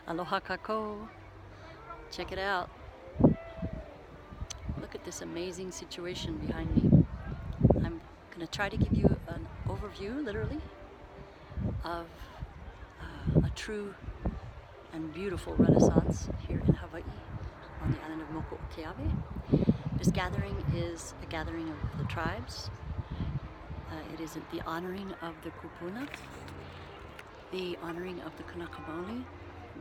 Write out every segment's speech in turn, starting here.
Aloha kako. Check it out. Look at this amazing situation behind me. I'm going to try to give you an overview, literally, of a true and beautiful Renaissance here in Hawaii on the island of Mauna Kea. This gathering is a gathering of the tribes. It is the honoring of the kupuna, the honoring of the Kanaka Maoli,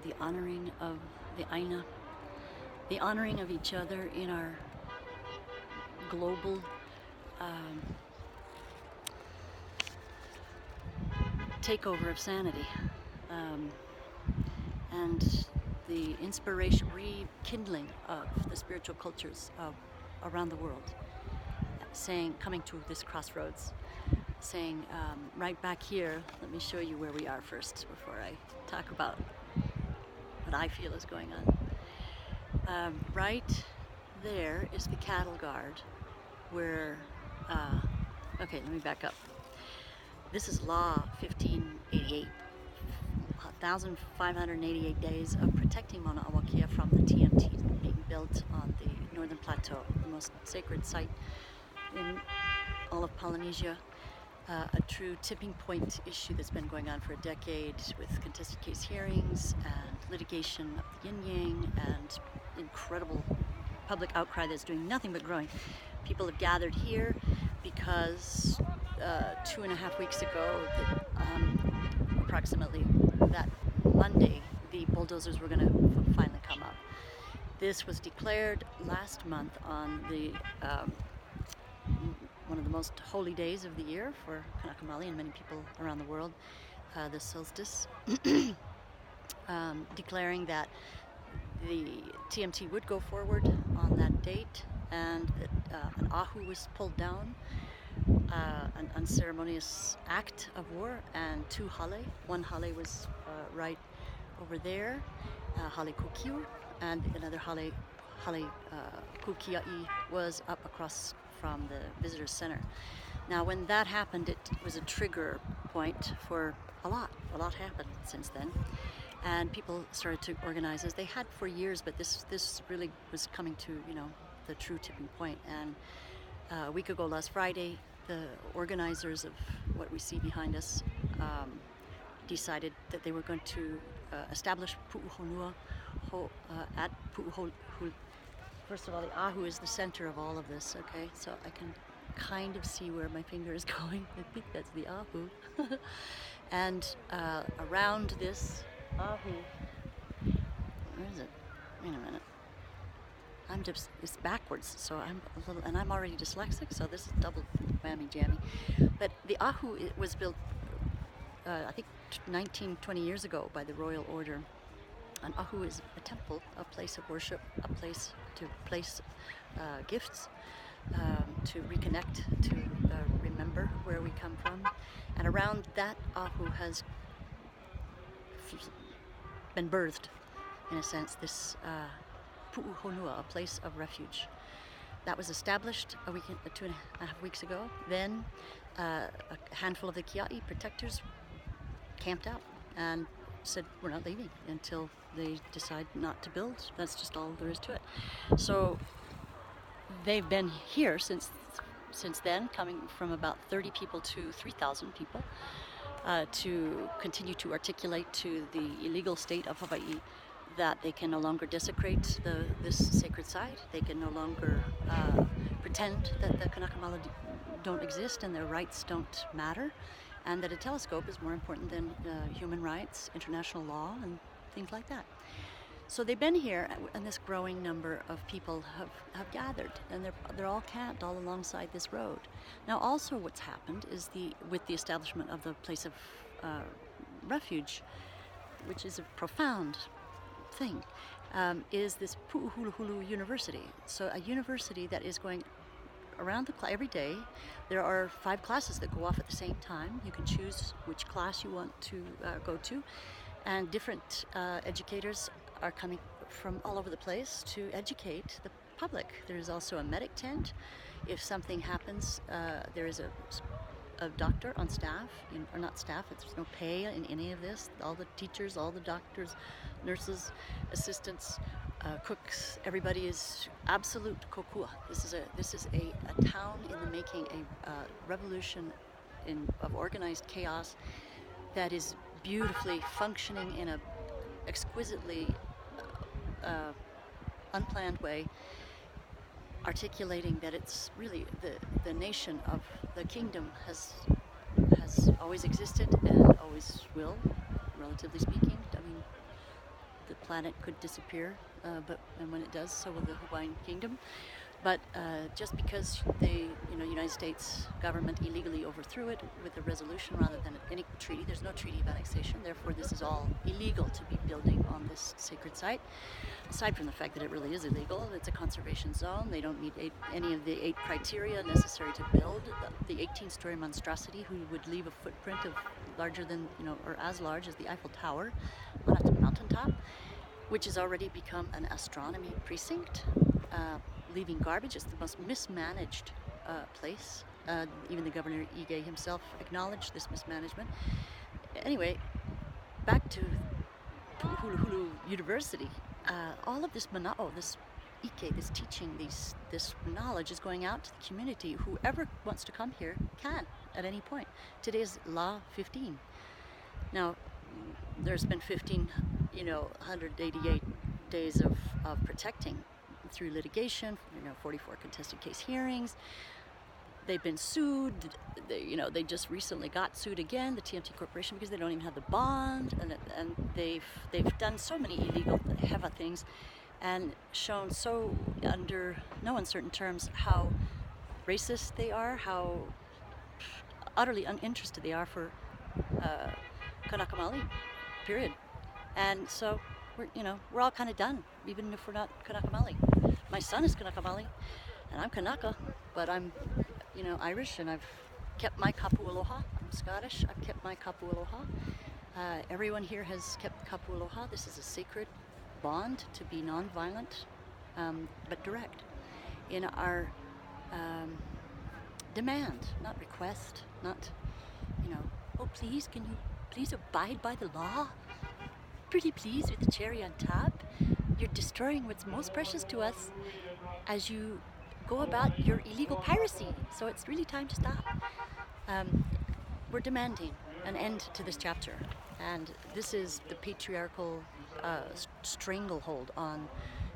the honoring of the Aina, the honoring of each other in our global takeover of sanity, and the inspiration, rekindling of the spiritual cultures of around the world, coming to this crossroads, saying, right back here, let me show you where we are first before I talk about what I feel is going on. Right there is the cattle guard where, okay, let me back up. This is Law 1588, 1,588 days of protecting Mauna Kea from the TMT being built on the Northern Plateau, the most sacred site in all of Polynesia. A true tipping point issue that's been going on for a decade with contested case hearings and litigation of the yin-yang and incredible public outcry that's doing nothing but growing. People have gathered here because 2.5 weeks ago, approximately that Monday, the bulldozers were going to finally come up. This was declared last month on the one of the most holy days of the year for Kanaka Maoli and many people around the world, the solstice, declaring that the TMT would go forward on that date, and that an ahu was pulled down, an unceremonious act of war, and 2 hale. One hale was right over there, hale kukiu, and another hale kukia'i was up across from the visitor center. Now, when that happened, it was a trigger point for a lot happened since then, and people started to organize as they had for years, but this really was coming to, you know, the true tipping point. And a week ago, last Friday, the organizers of what we see behind us decided that they were going to establish Pu'uhonua at Pu'uhuluhulu. First of all, the ahu is the center of all of this, okay? So I can kind of see where my finger is going. I think that's the ahu. And around this ahu, where is it? Wait a minute. It's backwards, so I'm a little, and I'm already dyslexic, so this is double whammy jammy. But the ahu, it was built, I think 20 years ago by the royal order. An ahu is a temple, a place of worship, a place to place gifts, to reconnect, to remember where we come from. And around that ahu has been birthed, in a sense, this Pu'uhonua, a place of refuge. That was established 2.5 weeks ago. Then a handful of the Kia'i protectors camped out and said, we're not leaving until they decide not to build. That's just all there is to it. So they've been here since then, coming from about 30 people to 3,000 people, to continue to articulate to the illegal state of Hawaii that they can no longer desecrate this sacred site. They can no longer pretend that the Kanaka Maoli don't exist and their rights don't matter, and that a telescope is more important than human rights, international law, and things like that. So they've been here, and this growing number of people have gathered, and they're all camped all alongside this road. Now, also what's happened is with the establishment of the Place of Refuge, which is a profound thing, is this Pu'uhuluhulu University. So a university that is going around the every day. There are 5 classes that go off at the same time. You can choose which class you want to go to, and different educators are coming from all over the place to educate the public. There is also a medic tent. If something happens, there is a doctor on staff, or not staff, there's no pay in any of this. All the teachers, all the doctors, nurses, assistants, cooks, everybody is absolute kokua. This is a town in the making, a revolution of organized chaos that is beautifully functioning in a exquisitely unplanned way, articulating that it's really the nation of the kingdom has always existed and always will, relatively speaking. I mean, the planet could disappear, and when it does, so will the Hawaiian kingdom. But just because the United States government illegally overthrew it with a resolution rather than any treaty, there's no treaty of annexation, therefore this is all illegal to be building on this sacred site. Aside from the fact that it really is illegal, it's a conservation zone, they don't meet any of the 8 criteria necessary to build the 18-story monstrosity who would leave a footprint of larger than, or as large as the Eiffel Tower on a mountaintop, which has already become an astronomy precinct. Leaving garbage. It's the most mismanaged place. Even the Governor Ige himself acknowledged this mismanagement. Anyway, back to Pu'uhuluhulu University. All of this mana'o, this ike, this teaching, this knowledge is going out to the community. Whoever wants to come here can at any point. Today is Law 15. Now, there's been 188 days of protecting through litigation, 44 contested case hearings. They've been sued. They just recently got sued again, the TMT Corporation, because they don't even have the bond, and they've done so many illegal heva things, and shown so under no uncertain terms how racist they are, how utterly uninterested they are for Kanaka Maoli, period. And so we're all kind of done, even if we're not Kanaka Maoli. My son is Kanaka Maoli, and I'm Kanaka, but I'm, Irish, and I've kept my Kapu Aloha. I'm Scottish. I've kept my Kapu Aloha. Everyone here has kept Kapu Aloha. This is a sacred bond to be nonviolent, but direct in our demand, not request, not, oh please, can you please abide by the law? Pretty please with the cherry on top. You're destroying what's most precious to us as you go about your illegal piracy. So it's really time to stop. We're demanding an end to this chapter, and this is the patriarchal stranglehold on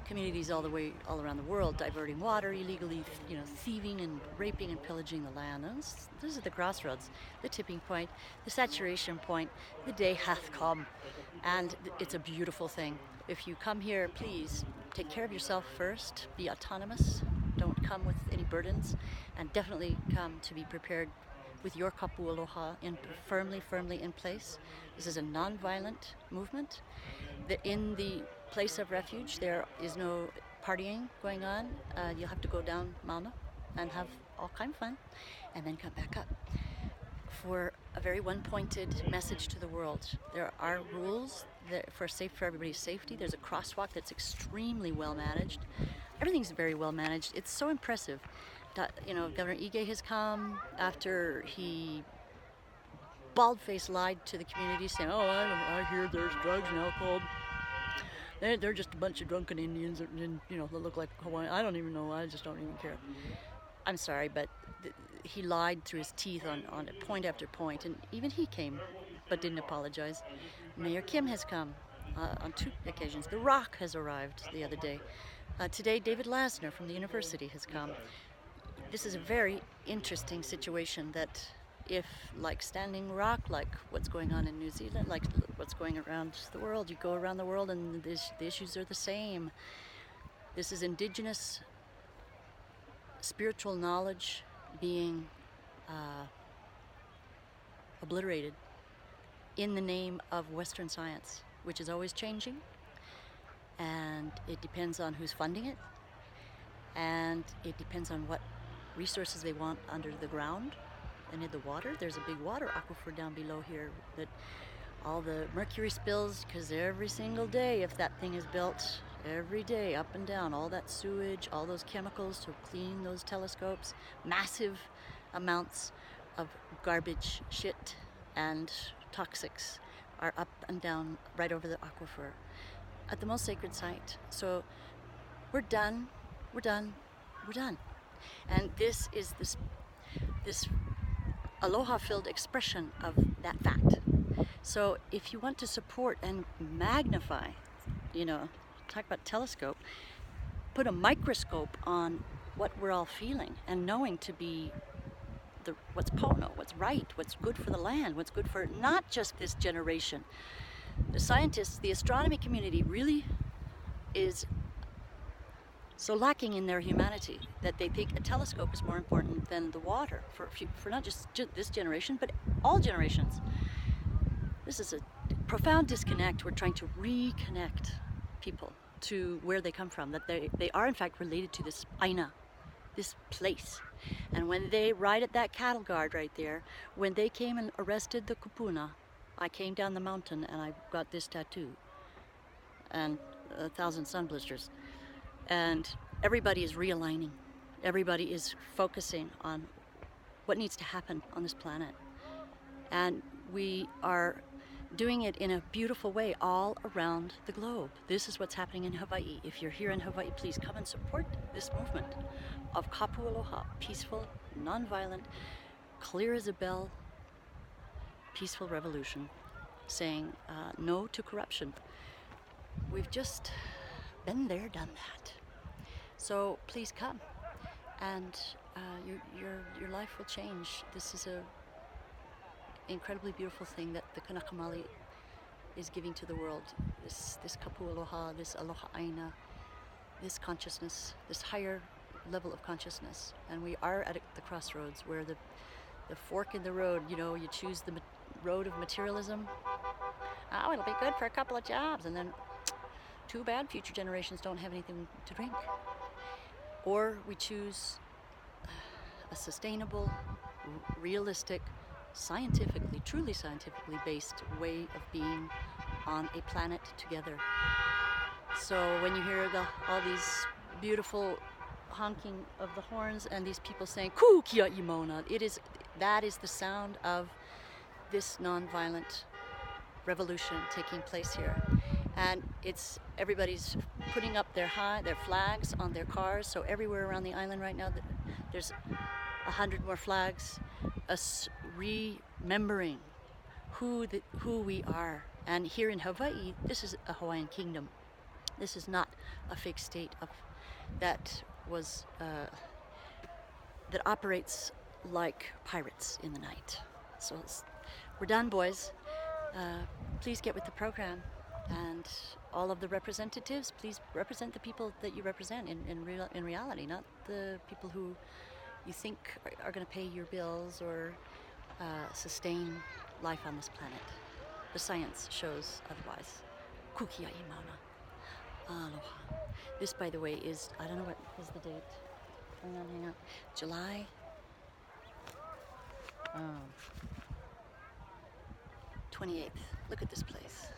communities all around the world, diverting water illegally, thieving and raping and pillaging the land. And this is the crossroads, the tipping point, the saturation point. The day hath come, and it's a beautiful thing. If you come here, please take care of yourself first, be autonomous, don't come with any burdens, and definitely come to be prepared with your Kapu Aloha firmly in place. This is a non-violent movement. In the Place of Refuge, there is no partying going on. You'll have to go down Mauna and have all kind of fun, and then come back up for a very one-pointed message to the world. There are rules for everybody's safety. There's a crosswalk that's extremely well managed. Everything's very well managed. It's so impressive. Governor Ige has come after he bald-faced lied to the community, saying, "Oh, I hear there's drugs and alcohol. They're just a bunch of drunken Indians, and they look like Hawaiian. I don't even know. I just don't even care." I'm sorry, but he lied through his teeth on point after point, and even he came, but didn't apologize. Mayor Kim has come on 2 occasions. The Rock has arrived the other day. Today, David Lasner from the university has come. This is a very interesting situation that, if like Standing Rock, like what's going on in New Zealand, like what's going around the world, you go around the world and the issues are the same. This is indigenous spiritual knowledge being obliterated in the name of Western science, which is always changing, and it depends on who's funding it, and it depends on what resources they want under the ground and in the water. There's a big water aquifer down below here that all the mercury spills, because every single day, if that thing is built, every day up and down, all that sewage, all those chemicals to clean those telescopes, massive amounts of garbage, shit, and toxics are up and down right over the aquifer at the most sacred site. So we're done, we're done, we're done. And this is this aloha-filled expression of that fact. So if you want to support and magnify, you know, talk about telescope, put a microscope on what we're all feeling and knowing to be what's pono, what's right, what's good for the land, what's good for not just this generation. The scientists, the astronomy community really is so lacking in their humanity that they think a telescope is more important than the water for not just this generation, but all generations. This is a profound disconnect. We're trying to reconnect people to where they come from, that they are in fact related to this aina, this place. And when they ride at that cattle guard right there, when they came and arrested the kupuna, I came down the mountain and I got this tattoo and 1,000 sun blisters. And everybody is realigning. Everybody is focusing on what needs to happen on this planet. And we are doing it in a beautiful way all around the globe. This is what's happening in Hawaii. If you're here in Hawaii, please come and support this movement of Kapu Aloha, peaceful, nonviolent, clear as a bell, peaceful revolution, saying no to corruption. We've just been there, done that. So please come, and your life will change. This is a incredibly beautiful thing that the Kanaka Maoli is giving to the world. This Kapu Aloha, this Aloha Aina, this consciousness, this higher level of consciousness. And we are at the crossroads where the fork in the road, you know, you choose the road of materialism. Oh, it'll be good for a couple of jobs, and then too bad future generations don't have anything to drink. Or we choose a sustainable, realistic, scientifically, truly scientifically based way of being on a planet together. So when you hear all these beautiful honking of the horns and these people saying "Ku Kia'i Mauna," that is the sound of this nonviolent revolution taking place here. And everybody's putting up their flags on their cars. So everywhere around the island right now, there's 100 more flags, us remembering who we are. And here in Hawaii, this is a Hawaiian kingdom. This is not a fake state that operates like pirates in the night. So we're done, boys. Please get with the program. And all of the representatives, please represent the people that you represent in reality, not the people who you think are going to pay your bills or sustain life on this planet. The science shows otherwise. Ku Kia'i Mauna. Aloha. This, by the way, is, I don't know what is the date. Hang on. July 28th. Look at this place.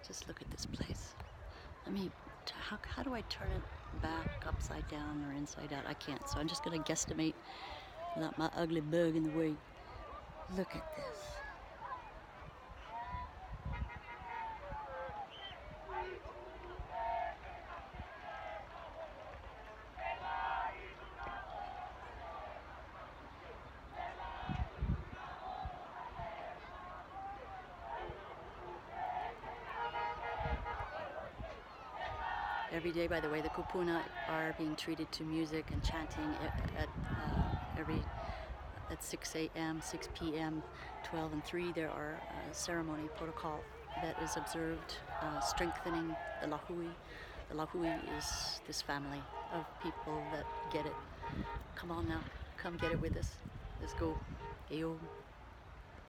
Just look at this place. How do I turn it back upside down or inside out? I can't, so I'm just going to guesstimate without my ugly bug in the way. Look at this. Every day, by the way, the kupuna are being treated to music and chanting at 6 a.m., 6 p.m., 12 and 3. There are ceremony protocol that is observed, strengthening the lahui. The lahui is this family of people that get it. Come on now, come get it with us. Let's go. Ayo.